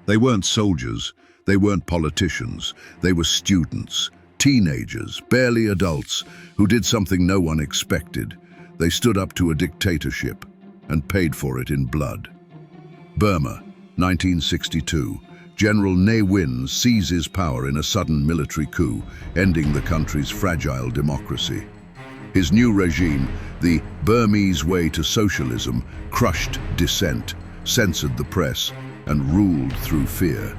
They weren't soldiers, they weren't politicians, they were students, teenagers, barely adults, who did something no one expected. They stood up to a dictatorship and paid for it in blood. Burma, 1962. General Ne Win seizes power in a sudden military coup, ending the country's fragile democracy. His new regime, the Burmese way to socialism, crushed dissent, censored the press, and ruled through fear.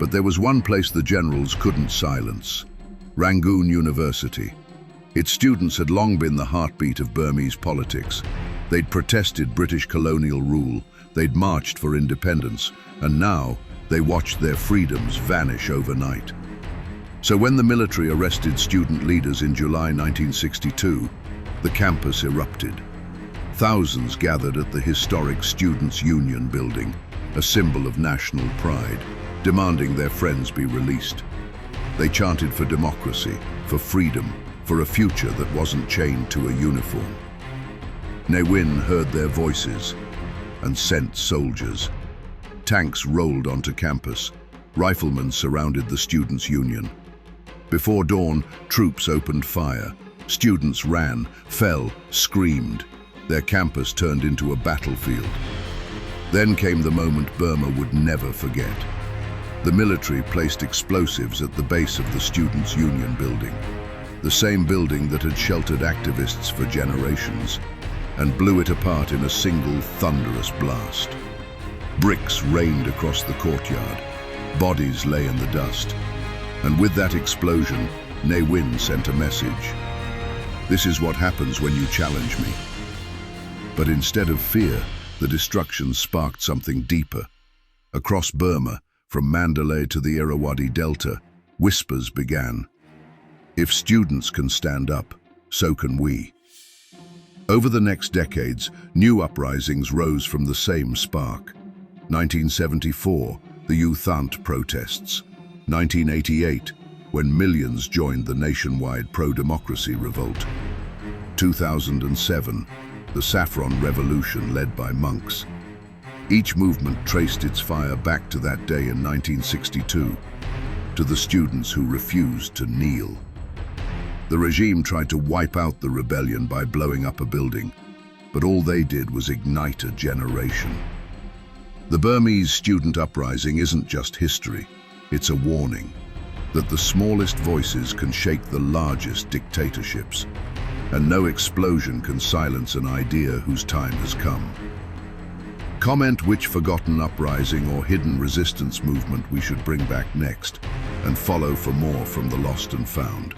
But there was one place the generals couldn't silence: Rangoon University. Its students had long been the heartbeat of Burmese politics. They'd protested British colonial rule, they'd marched for independence, and now they watched their freedoms vanish overnight. So when the military arrested student leaders in July 1962, the campus erupted. Thousands gathered at the historic Students' Union building, a symbol of national pride, demanding their friends be released. They chanted for democracy, for freedom, for a future that wasn't chained to a uniform. Ne Win heard their voices and sent soldiers. Tanks rolled onto campus. Riflemen surrounded the Students' Union. Before dawn, troops opened fire. Students ran, fell, screamed. Their campus turned into a battlefield. Then came the moment Burma would never forget. The military placed explosives at the base of the Students' Union building, the same building that had sheltered activists for generations, and blew it apart in a single thunderous blast. Bricks rained across the courtyard. Bodies lay in the dust. And with that explosion, Ne Win sent a message. This is what happens when you challenge me. But instead of fear, the destruction sparked something deeper. Across Burma, from Mandalay to the Irrawaddy Delta, whispers began. If students can stand up, so can we. Over the next decades, new uprisings rose from the same spark. 1974, the Youth protests. 1988, when millions joined the nationwide pro-democracy revolt. 2007, the Saffron Revolution led by monks. Each movement traced its fire back to that day in 1962, to the students who refused to kneel. The regime tried to wipe out the rebellion by blowing up a building, but all they did was ignite a generation. The Burmese student uprising isn't just history, it's a warning that the smallest voices can shake the largest dictatorships, and no explosion can silence an idea whose time has come. Comment which forgotten uprising or hidden resistance movement we should bring back next, and follow for more from the Lost and Found.